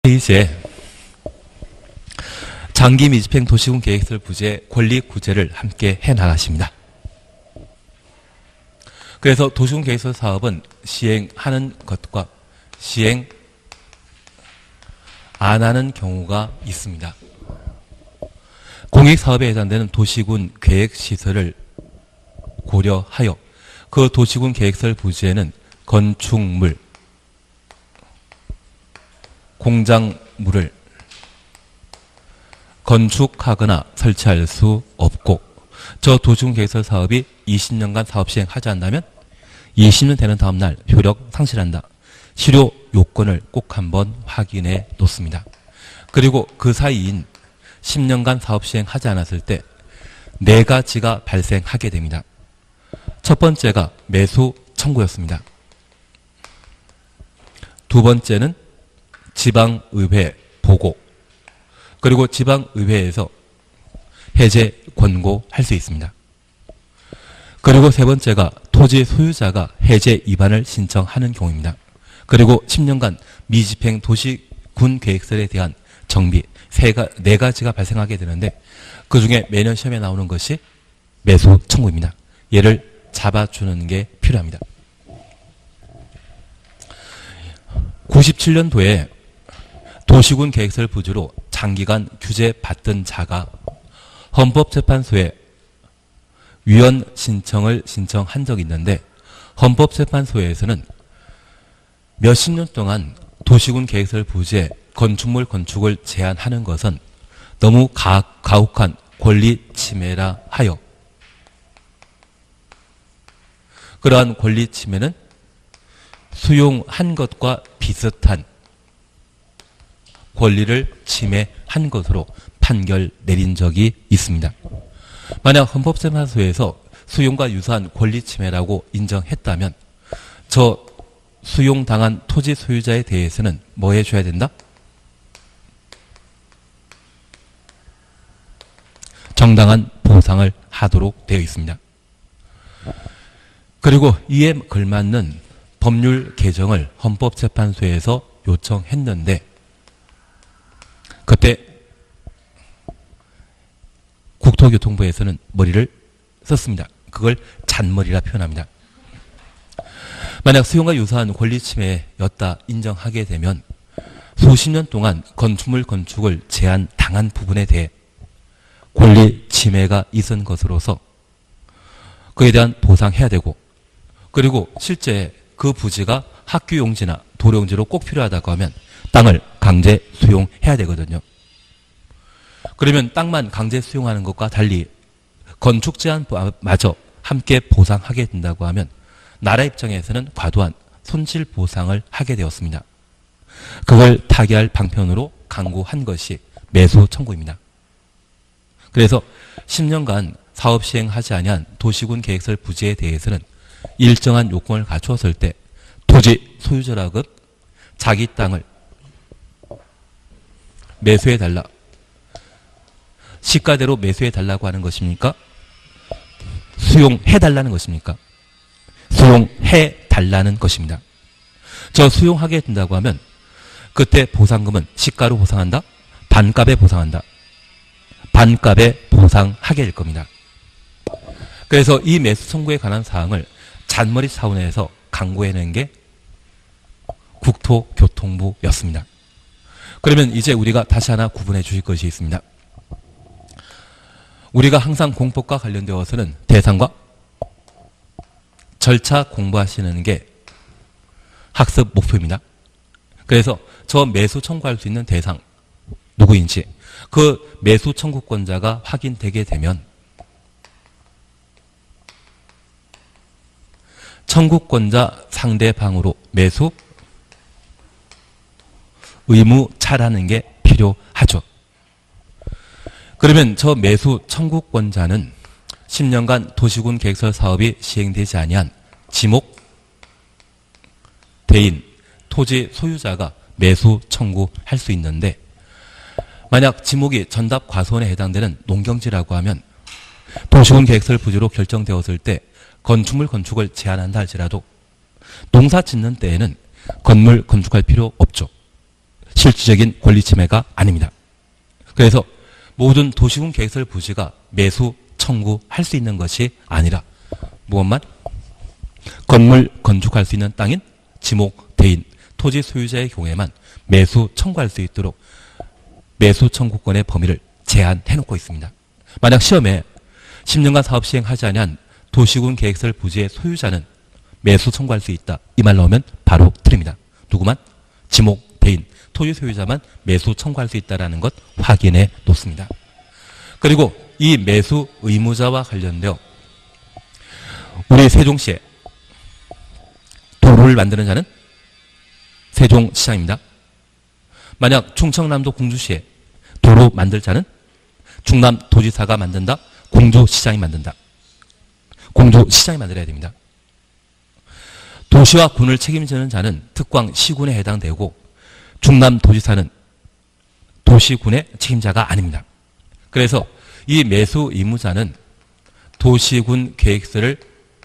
이제 장기 미집행 도시군 계획설 부재 권리 구제를 함께 해 나가십니다. 그래서 도시군 계획설 사업은 시행하는 것과 시행 안 하는 경우가 있습니다. 공익사업에 해당되는 도시군 계획시설을 고려하여 그 도시군 계획설 부지에는 건축물, 공작물을 건축하거나 설치할 수 없고, 저 도시군 계획설 사업이 20년간 사업 시행하지 않는다면 20년 되는 다음 날 효력 상실한다. 실효 요건을 꼭 한번 확인해 놓습니다. 그리고 그 사이인 10년간 사업 시행하지 않았을 때 4가지가 발생하게 됩니다. 첫 번째가 매수 청구였습니다. 두 번째는 지방의회 보고, 그리고 지방의회에서 해제 권고할 수 있습니다. 그리고 세 번째가 토지 소유자가 해제 위반을 신청하는 경우입니다. 그리고 10년간 미집행 도시군 계획설에 대한 정비 4가지가 발생하게 되는데, 그 중에 매년 시험에 나오는 것이 매수 청구입니다. 얘를 잡아주는 게 필요합니다. 97년도에 도시군 계획설 부지로 장기간 규제받던 자가 헌법재판소에 위헌 신청을 신청한 적이 있는데, 헌법재판소에서는 몇십 년 동안 도시군 계획설 부지에 건축물 건축을 제한하는 것은 너무 가혹한 권리 침해라 하여 그러한 권리 침해는 수용한 것과 비슷한 권리를 침해한 것으로 판결 내린 적이 있습니다. 만약 헌법재판소에서 수용과 유사한 권리 침해라고 인정했다면 저 수용당한 토지 소유자에 대해서는 뭐 해줘야 된다? 정당한 보상을 하도록 되어 있습니다. 그리고 이에 걸맞는 법률 개정을 헌법재판소에서 요청했는데, 그때 국토교통부에서는 머리를 썼습니다. 그걸 잔머리라 표현합니다. 만약 수용과 유사한 권리 침해였다 인정하게 되면 수십 년 동안 건축물 건축을 제한당한 부분에 대해 권리 침해가 있은 것으로서 그에 대한 보상해야 되고, 그리고 실제 그 부지가 학교 용지나 도로 용지로 꼭 필요하다고 하면 땅을 강제 수용해야 되거든요. 그러면 땅만 강제 수용하는 것과 달리 건축 제한마저 함께 보상하게 된다고 하면 나라 입장에서는 과도한 손실 보상을 하게 되었습니다. 그걸 타개할 방편으로 강구한 것이 매수 청구입니다. 그래서 10년간 사업 시행하지 아니한 도시군 계획설 부지에 대해서는 일정한 요건을 갖추었을 때 토지 소유자라고 자기 땅을 매수해달라, 시가대로 매수해달라고 하는 것입니까? 수용해달라는 것입니까? 수용해달라는 것입니다. 저 수용하게 된다고 하면 그때 보상금은 시가로 보상한다? 반값에 보상한다? 반값에 보상하게 될 겁니다. 그래서 이 매수 청구에 관한 사항을 잔머리 차원에서 강구해낸 게 국토교통부였습니다. 그러면 이제 우리가 다시 하나 구분해 주실 것이 있습니다. 우리가 항상 공법과 관련되어서는 대상과 절차 공부하시는 게 학습 목표입니다. 그래서 저 매수 청구할 수 있는 대상 누구인지, 그 매수 청구권자가 확인되게 되면 청구권자 상대방으로 매수 의무차라는 게 필요하죠. 그러면 저 매수 청구권자는 10년간 도시군 계획설 사업이 시행되지 아니한 지목 대인 토지 소유자가 매수 청구할 수 있는데, 만약 지목이 전답 과수원에 해당되는 농경지라고 하면 도시군 계획설 부지로 결정되었을 때 건축물 건축을 제한한다 할지라도 농사 짓는 때에는 건물 건축할 필요 없죠. 실질적인 권리 침해가 아닙니다. 그래서 모든 도시군 계획설 부지가 매수 청구할 수 있는 것이 아니라 무엇만 건물 건축할 수 있는 땅인 지목 대인 토지 소유자의 경우에만 매수 청구할 수 있도록 매수 청구권의 범위를 제한해놓고 있습니다. 만약 시험에 10년간 사업 시행하지 아니한 도시군 계획설 부지의 소유자는 매수 청구할 수 있다. 이 말 나오면 바로 틀립니다. 누구만? 지목 대인 토지 소유자만 매수 청구할 수 있다는 것 확인해 놓습니다. 그리고 이 매수 의무자와 관련되어 우리 세종시에 도로를 만드는 자는 세종시장입니다. 만약 충청남도 공주시에 도로 만들 자는 충남도지사가 만든다. 공주시장이 만든다. 공주시장이 만들어야 됩니다. 도시와 군을 책임지는 자는 특광시군에 해당되고 충남도지사는 도시군의 책임자가 아닙니다. 그래서 이 매수 의무자는 도시군 계획서를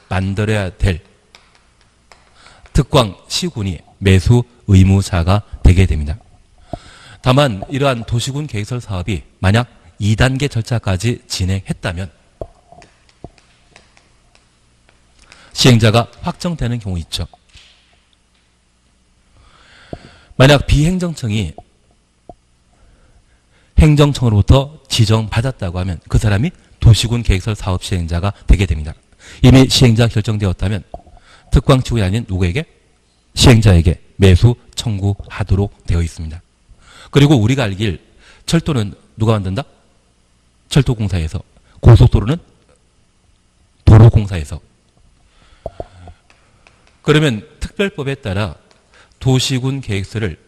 만들어야 될 특광시군이 매수 의무자가 되게 됩니다. 다만 이러한 도시군 계획설 사업이 만약 2단계 절차까지 진행했다면 시행자가 확정되는 경우 있죠. 만약 비행정청이 행정청으로부터 지정받았다고 하면 그 사람이 도시군 계획설 사업 시행자가 되게 됩니다. 이미 시행자 결정되었다면 특광시군이 아닌 누구에게? 시행자에게 매수 청구하도록 되어 있습니다. 그리고 우리가 알길 철도는 누가 만든다? 철도공사에서. 고속도로는 도로공사에서. 그러면 특별법에 따라 도시군 계획서를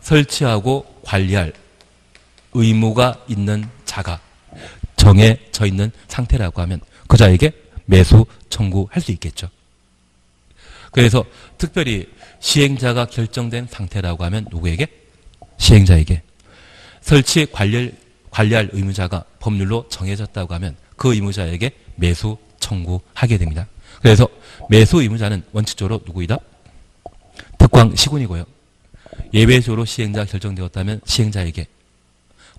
설치하고 관리할 의무가 있는 자가 정해져 있는 상태라고 하면 그 자에게 매수 청구할 수 있겠죠. 그래서 특별히 시행자가 결정된 상태라고 하면 누구에게? 시행자에게. 설치 관리할 의무자가 법률로 정해졌다고 하면 그 의무자에게 매수 청구하게 됩니다. 그래서 매수 의무자는 원칙적으로 누구이다? 특광시군이고요. 예외적으로 시행자가 결정되었다면 시행자에게.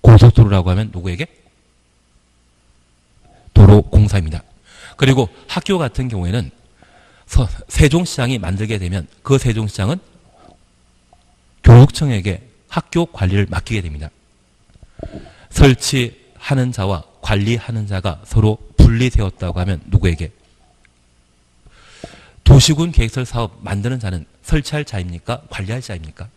고속도로라고 하면 누구에게? 도로공사입니다. 그리고 학교 같은 경우에는 세종시장이 만들게 되면 그 세종시장은 교육청에게 학교 관리를 맡기게 됩니다. 설치하는 자와 관리하는 자가 서로 분리되었다고 하면 누구에게? 도시군 계획설 사업 만드는 자는 설치할 자입니까? 관리할 자입니까?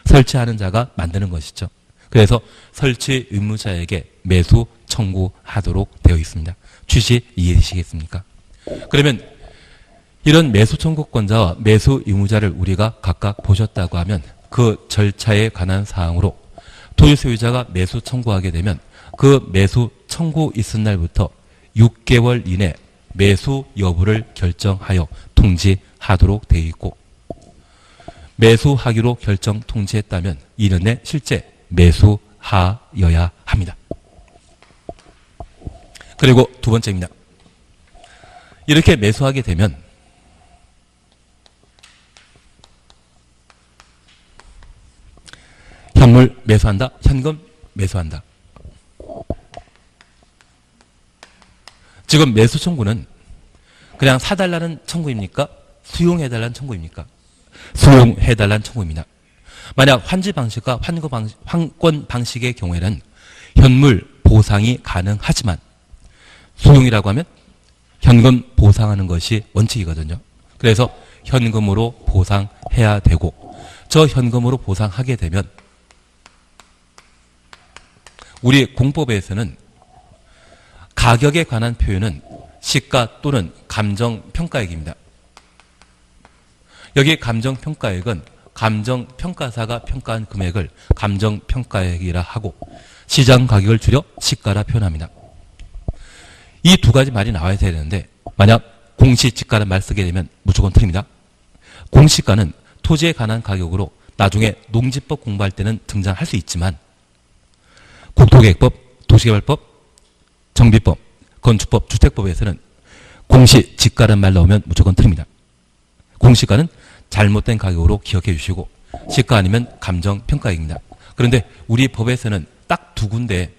설치하는 자가 만드는 것이죠. 그래서 설치 의무자에게 매수 청구하도록 되어 있습니다. 취지 이해되시겠습니까? 그러면 이런 매수 청구권자와 매수 의무자를 우리가 각각 보셨다고 하면 그 절차에 관한 사항으로 토지 소유자가 매수 청구하게 되면 그 매수 청구 있은 날부터 6개월 이내 매수 여부를 결정하여 통지하도록 되어 있고 매수하기로 결정 통지했다면 2년 내 실제 매수하여야 합니다. 그리고 두 번째입니다. 이렇게 매수하게 되면 현물 매수한다? 현금 매수한다. 지금 매수 청구는 그냥 사달라는 청구입니까? 수용해달라는 청구입니까? 수용해달라는 청구입니다. 만약 환지 방식과 환권 방식의 경우에는 현물 보상이 가능하지만 수용이라고 하면 현금 보상하는 것이 원칙이거든요. 그래서 현금으로 보상해야 되고 저 현금으로 보상하게 되면 우리 공법에서는 가격에 관한 표현은 시가 또는 감정평가액입니다. 여기 감정평가액은 감정평가사가 평가한 금액을 감정평가액이라 하고 시장 가격을 줄여 시가라 표현합니다. 이 두 가지 말이 나와야 되는데 만약 공시지가라는 말 쓰게 되면 무조건 틀립니다. 공시가는 토지에 관한 가격으로 나중에 농지법 공부할 때는 등장할 수 있지만 국토계획법, 도시개발법, 정비법, 건축법, 주택법에서는 공시지가라는 말 나오면 무조건 틀립니다. 공시가는 잘못된 가격으로 기억해 주시고 시가 아니면 감정평가액입니다. 그런데 우리 법에서는 딱 두 군데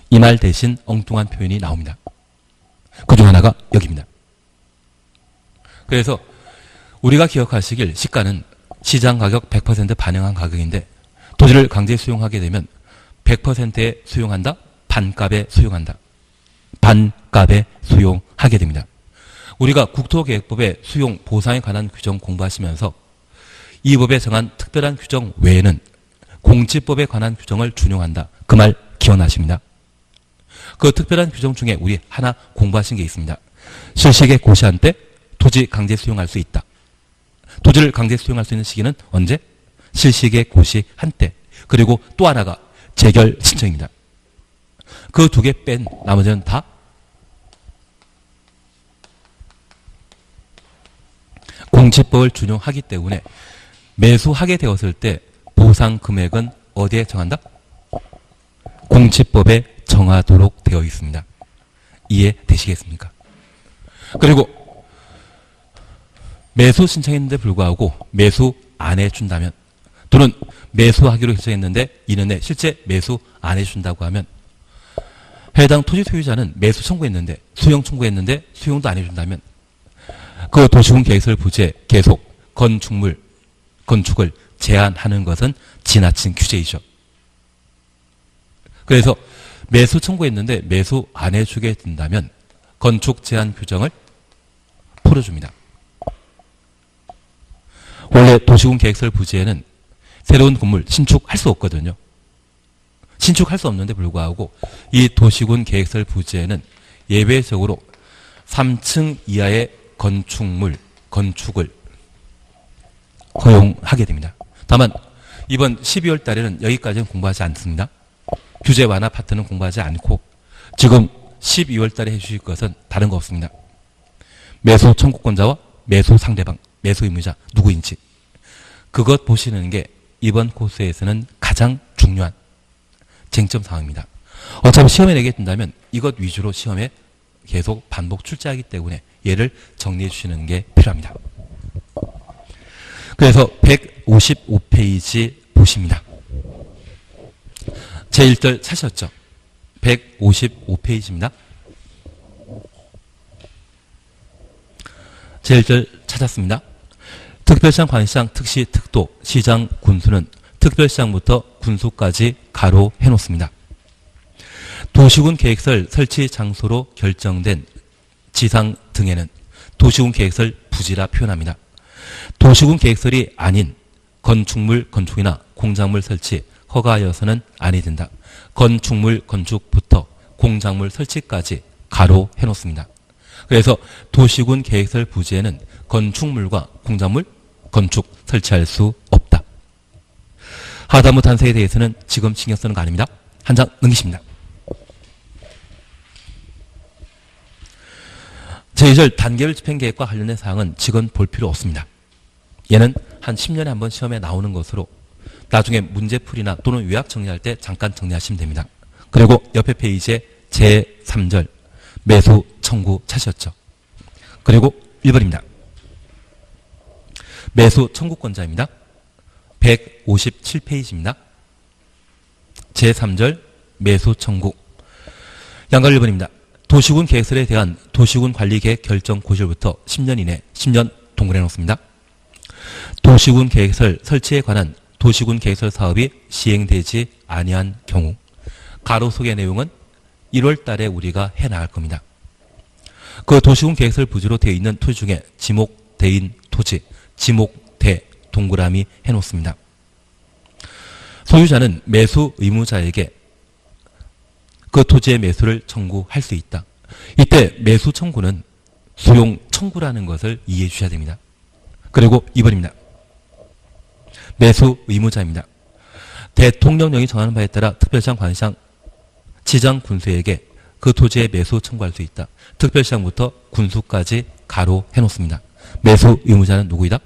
이 말 대신 엉뚱한 표현이 나옵니다. 그중 하나가 여기입니다. 그래서 우리가 기억하시길 시가는 시장 가격 100% 반영한 가격인데 토지를 강제 수용하게 되면 100%에 수용한다? 반값에 수용한다. 반값에 수용하게 됩니다. 우리가 국토계획법의 수용 보상에 관한 규정 공부하시면서 이 법에 정한 특별한 규정 외에는 공지법에 관한 규정을 준용한다. 그 말 기억나십니다. 그 특별한 규정 중에 우리 하나 공부하신 게 있습니다. 실시계 고시한 때 토지 강제 수용할 수 있다. 토지를 강제 수용할 수 있는 시기는 언제? 실시계 고시한 때. 그리고 또 하나가 재결 신청입니다. 그 두 개 뺀 나머지는 다 공지법을 준용하기 때문에 매수하게 되었을 때 보상 금액은 어디에 정한다? 공지법에 정하도록 되어 있습니다. 이해되시겠습니까? 그리고 매수 신청했는데 불구하고 매수 안 해준다면 또는 매수하기로 결정했는데 2년 내 실제 매수 안 해준다고 하면 해당 토지 소유자는 매수 청구했는데 수용 청구했는데 수용도 안 해준다면 그 도시군 계획설 부지에 계속 건축을 제한하는 것은 지나친 규제이죠. 그래서 매수 청구했는데 매수 안 해주게 된다면 건축 제한 규정을 풀어줍니다. 원래 도시군 계획설 부지에는 새로운 건물 신축할 수 없거든요. 신축할 수 없는데 불구하고 이 도시군 계획설 부지에는 예외적으로 3층 이하의 건축을 허용하게 됩니다. 다만 이번 12월 달에는 여기까지는 공부하지 않습니다. 규제 완화 파트는 공부하지 않고 지금 12월 달에 해주실 것은 다른 거 없습니다. 매수 청구권자와 매수 상대방, 매수 의무자 누구인지 그것 보시는 게 이번 코스에서는 가장 중요한 쟁점 사항입니다. 어차피 시험에 내게 된다면 이것 위주로 시험에 계속 반복 출제하기 때문에 얘를 정리해 주시는 게 필요합니다. 그래서 155페이지 보십니다. 제1절 찾으셨죠? 155페이지입니다. 제1절 찾았습니다. 특별시장, 관시장, 특시, 특도, 시장, 군수는 특별시장부터 군수까지 가로 해놓습니다. 도시군 계획설 설치 장소로 결정된 지상 등에는 도시군 계획설 부지라 표현합니다. 도시군 계획설이 아닌 건축물 건축이나 공작물 설치 허가하여서는 아니 된다. 건축물 건축부터 공작물 설치까지 가로 해놓습니다. 그래서 도시군 계획설 부지에는 건축물과 공작물 건축 설치할 수 없다. 하단부 단서에 대해서는 지금 신경 쓰는 거 아닙니다. 한 장 넘기십니다. 제2절 단계별 집행계획과 관련된 사항은 지금 볼 필요 없습니다. 얘는 한 10년에 한 번 시험에 나오는 것으로 나중에 문제풀이나 또는 요약 정리할 때 잠깐 정리하시면 됩니다. 그리고 옆에 페이지에 제3절 매수 청구 찾으셨죠. 그리고 1번입니다. 매수 청구권자입니다. 157페이지입니다. 제3절 매수 청구 양가 1번입니다. 도시군 계획설에 대한 도시군 관리계획 결정 고시일부터 10년 이내 10년 동그래 놓습니다. 도시군 계획설 설치에 관한 도시군 계획설 사업이 시행되지 아니한 경우 가로 속의 내용은 1월 달에 우리가 해나갈 겁니다. 그 도시군 계획설 부지로 되어 있는 토지 중에 지목대인 토지, 지목대 동그라미 해놓습니다. 소유자는 매수 의무자에게 그 토지의 매수를 청구할 수 있다. 이때 매수 청구는 수용 청구라는 것을 이해해 주셔야 됩니다. 그리고 2번입니다. 매수 의무자입니다. 대통령령이 정하는 바에 따라 특별시장, 관시장, 지장, 군수에게 그 토지의 매수 청구할 수 있다. 특별시장부터 군수까지 가로 해놓습니다. 매수 의무자는 누구이다?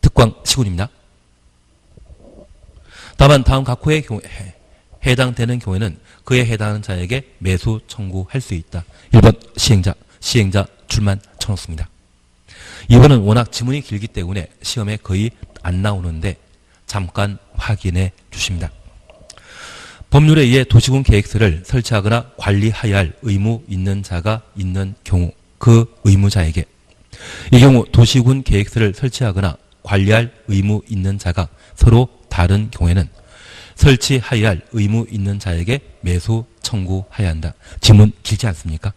특광 시군입니다. 다만 다음 각 호의 경우에 해당되는 경우에는 그에 해당하는 자에게 매수 청구할 수 있다. 1번 시행자, 시행자 줄만 쳐놓습니다. 2번은 워낙 지문이 길기 때문에 시험에 거의 안 나오는데 잠깐 확인해 주십니다. 법률에 의해 도시군 계획서를 설치하거나 관리하여야 할 의무 있는 자가 있는 경우 그 의무자에게, 이 경우 도시군 계획서를 설치하거나 관리할 의무 있는 자가 서로 다른 경우에는 설치하여야 할 의무 있는 자에게 매수 청구하여야 한다. 지문 길지 않습니까?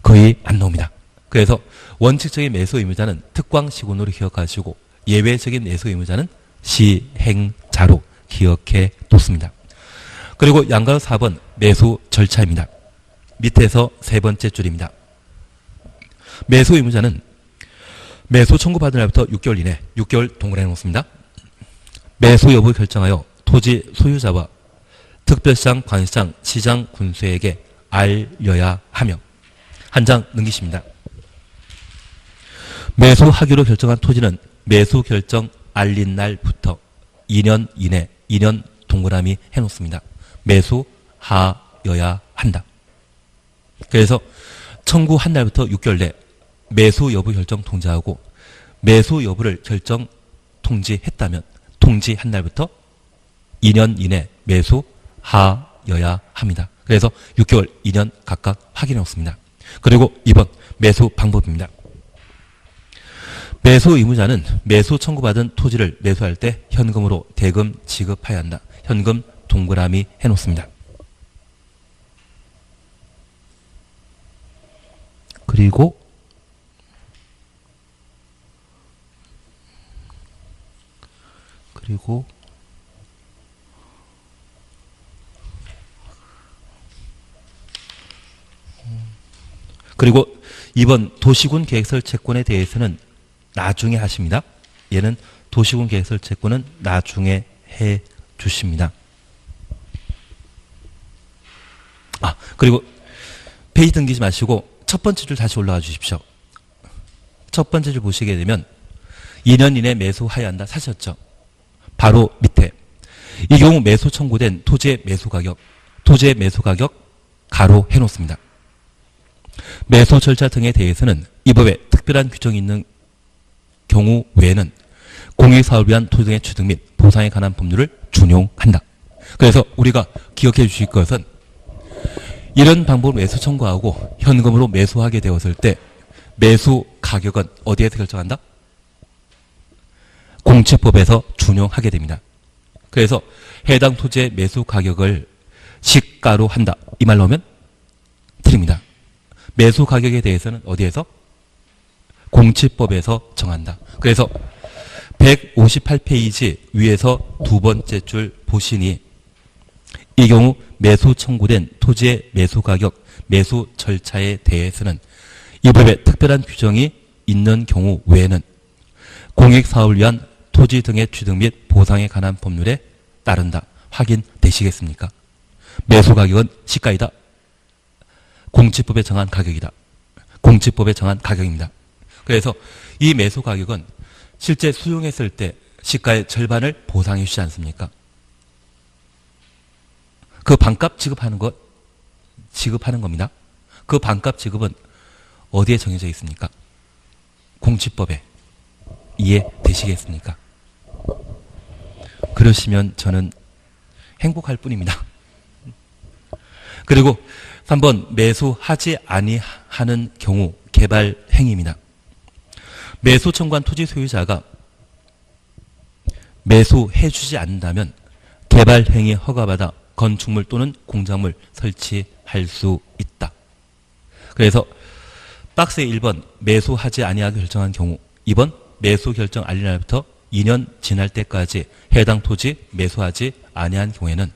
거의 안 나옵니다. 그래서 원칙적인 매수 의무자는 특광시군으로 기억하시고 예외적인 매수 의무자는 시행자로 기억해 뒀습니다. 그리고 양가로 4번 매수 절차입니다. 밑에서 세 번째 줄입니다. 매수 의무자는 매수 청구받은 날부터 6개월 이내 6개월 동그라미 놓습니다. 매수 여부 결정하여 토지 소유자와 특별시장, 관시장, 시장, 군수에게 알려야 하며 한 장 넘기십니다. 매수하기로 결정한 토지는 매수 결정 알린 날부터 2년 이내 2년 동그라미 해놓습니다. 매수하여야 한다. 그래서 청구한 날부터 6개월 내 매수 여부 결정 통지하고 매수 여부를 결정 통지했다면 통지한 날부터 2년 이내 매수하여야 합니다. 그래서 6개월, 2년 각각 확인해 놓습니다. 그리고 2번 매수 방법입니다. 매수 의무자는 매수 청구받은 토지를 매수할 때 현금으로 대금 지급해야 한다. 현금 동그라미 해놓습니다. 그리고 그리고 2번 도시군 계획설 채권에 대해서는 나중에 하십니다. 얘는 도시군 계획설 채권은 나중에 해 주십니다. 그리고 페이지 등기지 마시고 첫 번째 줄 다시 올라와 주십시오. 첫 번째 줄 보시게 되면 2년 이내 매수하여야 한다 사셨죠? 바로 밑에 이 경우 매수 청구된 토지의 매수가격 가로 해놓습니다. 매수 절차 등에 대해서는 이 법에 특별한 규정이 있는 경우 외에는 공익사업을 위한 토지 등의 취득 및 보상에 관한 법률을 준용한다. 그래서 우리가 기억해 주실 것은 이런 방법으로 매수 청구하고 현금으로 매수하게 되었을 때 매수 가격은 어디에서 결정한다? 공채법에서 준용하게 됩니다. 그래서 해당 토지의 매수 가격을 시가로 한다. 이 말로 하면 틀립니다. 매수 가격에 대해서는 어디에서? 공채법에서 정한다. 그래서 158페이지 위에서 두 번째 줄 보시니 이 경우 매수 청구된 토지의 매수 가격, 매수 절차에 대해서는 이 법에 특별한 규정이 있는 경우 외에는 공익사업을 위한 토지 등의 취득 및 보상에 관한 법률에 따른다. 확인되시겠습니까? 매수 가격은 시가이다. 공채법에 정한 가격이다. 공채법에 정한 가격입니다. 그래서 이 매수 가격은 실제 수용했을 때 시가의 절반을 보상해 주지 않습니까? 그 반값 지급하는 겁니다. 그 반값 지급은 어디에 정해져 있습니까? 공채법에. 이해되시겠습니까? 그러시면 저는 행복할 뿐입니다. 그리고 3번 매수하지 아니하는 경우 개발 행위입니다. 매수 청구한 토지 소유자가 매수해 주지 않는다면 개발 행위 허가받아 건축물 또는 공작물 설치할 수 있다. 그래서 박스의 1번 매수하지 아니하게 결정한 경우, 2번 매수 결정 알린 날부터 2년 지날 때까지 해당 토지 매수하지 아니한 경우에는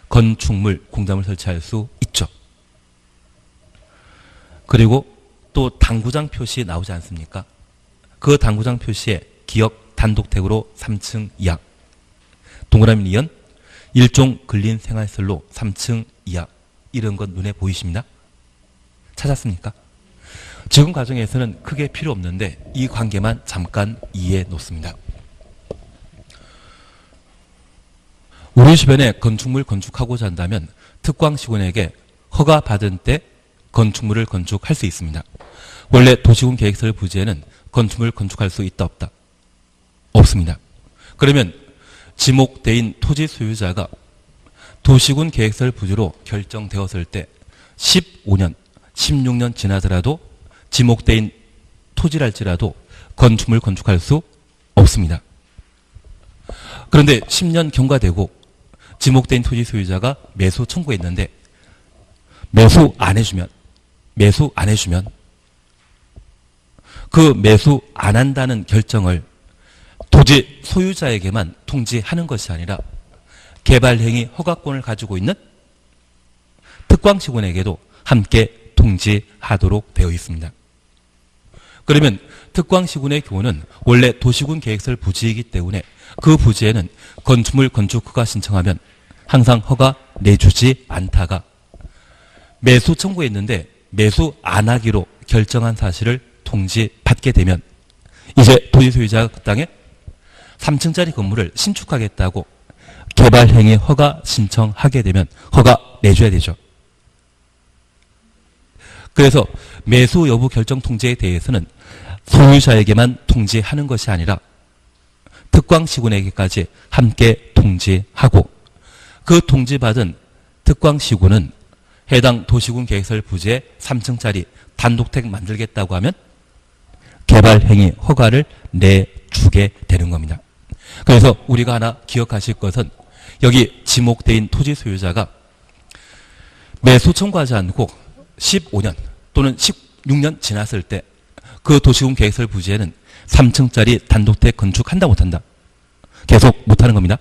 건축물, 공작물 설치할 수 있죠. 그리고 또 당구장 표시 나오지 않습니까? 그 당구장 표시에 기역 단독택으로 3층 이하, 동그라미 이연 일종 근린 생활설로 3층 이하, 이런 건 눈에 보이십니다? 찾았습니까? 지금 과정에서는 크게 필요 없는데 이 관계만 잠깐 이해해 놓습니다. 우리 주변에 건축물 건축하고자 한다면 특광시군에게 허가받은 때 건축물을 건축할 수 있습니다. 원래 도시군 계획설 부지에는 건축물 건축할 수 있다 없다? 없습니다. 그러면 지목대인 토지 소유자가 도시군 계획설 부지로 결정되었을 때 15년, 16년 지나더라도 지목대인 토지랄지라도 건축물 건축할 수 없습니다. 그런데 10년 경과되고 지목대인 토지 소유자가 매수 청구했는데 매수 안 해주면 그 매수 안 한다는 결정을 토지 소유자에게만 통지하는 것이 아니라 개발행위 허가권을 가지고 있는 특광시군에게도 함께 통지하도록 되어 있습니다. 그러면 특광시군의 경우는 원래 도시군 계획설 부지이기 때문에 그 부지에는 건축물 건축 허가 신청하면 항상 허가 내주지 않다가 매수 청구했는데 매수 안 하기로 결정한 사실을 통지받게 되면 이제 토지 소유자가 그 땅에 3층짜리 건물을 신축하겠다고 개발행위 허가 신청하게 되면 허가 내줘야 되죠. 그래서 매수 여부 결정 통지에 대해서는 소유자에게만 통지하는 것이 아니라 특광시군에게까지 함께 통지하고 그 통지받은 특광시군은 해당 도시군 계획설 부지에 3층짜리 단독택 만들겠다고 하면 개발행위 허가를 내주게 되는 겁니다. 그래서 우리가 하나 기억하실 것은 여기 지목대인 토지 소유자가 매수 청구하지 않고 15년 또는 16년 지났을 때 그 도시군 계획설 부지에는 3층짜리 단독택 건축한다 못한다? 계속 못하는 겁니다.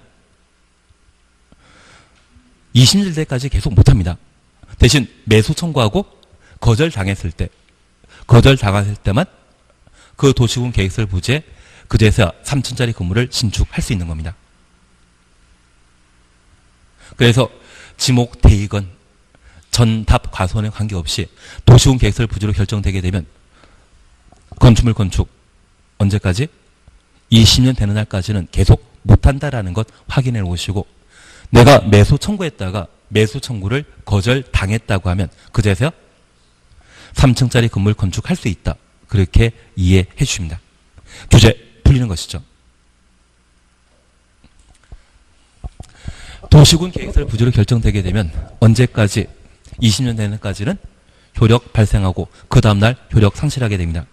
20년 때까지 계속 못합니다. 대신 매수 청구하고 거절당했을 때만 그 도시군 계획설 부지에 그제서야 3층짜리 건물을 신축할 수 있는 겁니다. 그래서 지목 대익은 전답 과소원에 관계없이 도시군 계획설 부지로 결정되게 되면 건축물 건축 언제까지? 20년 되는 날까지는 계속 못한다라는 것 확인해 놓으시고 내가 매수 청구했다가 매수 청구를 거절당했다고 하면 그제서야 3층짜리 건물 건축할 수 있다. 그렇게 이해해 주십니다. 규제 풀리는 것이죠. 도시군 계획설 부지로 결정되게 되면 언제까지? 20년 되는 날까지는 효력 발생하고 그 다음날 효력 상실하게 됩니다.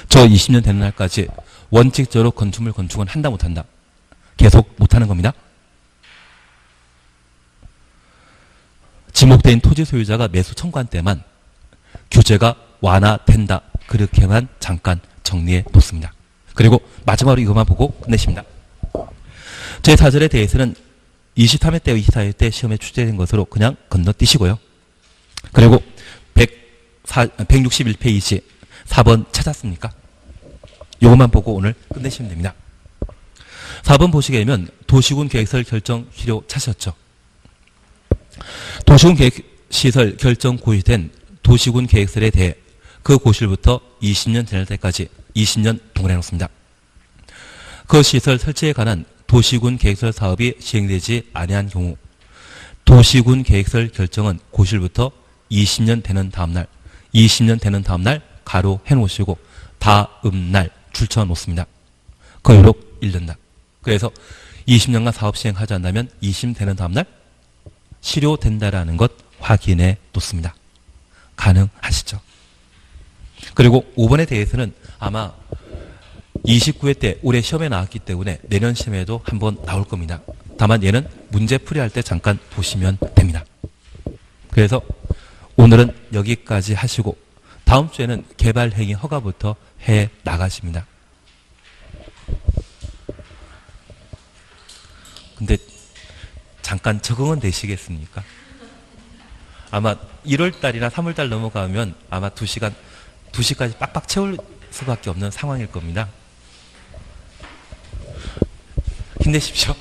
저 20년 되는 날까지 원칙적으로 건축물 건축은 한다 못한다? 계속 못하는 겁니다. 지목대인 토지 소유자가 매수 청구한 때만 규제가 완화된다. 그렇게만 잠깐 정리해 놓습니다. 그리고 마지막으로 이것만 보고 끝내십니다. 제4절에 대해서는 23회 때, 24회 때 시험에 출제된 것으로 그냥 건너뛰시고요. 그리고 161페이지 4번 찾았습니까? 이것만 보고 오늘 끝내시면 됩니다. 4번 보시게 되면 도시군 계획설 결정 필요 찾으셨죠? 도시군 계획시설 결정 고시된 도시군 계획설에 대해 그 고실부터 20년 되는 때까지 20년 동원해 놓습니다. 그 시설 설치에 관한 도시군 계획설 사업이 시행되지 아니한 경우 도시군 계획설 결정은 고실부터 20년 되는 다음날 가로 해놓으시고 다음날 줄쳐 놓습니다. 거유록 1년당. 그래서 20년간 사업 시행하지 않는다면 20년 되는 다음날 실효된다라는 것 확인해 놓습니다. 가능하시죠? 그리고 5번에 대해서는 아마 29회 때 올해 시험에 나왔기 때문에 내년 시험에도 한번 나올 겁니다. 다만 얘는 문제 풀이할 때 잠깐 보시면 됩니다. 그래서 오늘은 여기까지 하시고 다음 주에는 개발행위 허가부터 해 나가십니다. 근데 잠깐 적응은 되시겠습니까? 아마 1월달이나 3월달 넘어가면 아마 2시까지 빡빡 채울 수밖에 없는 상황일 겁니다. 힘내십시오.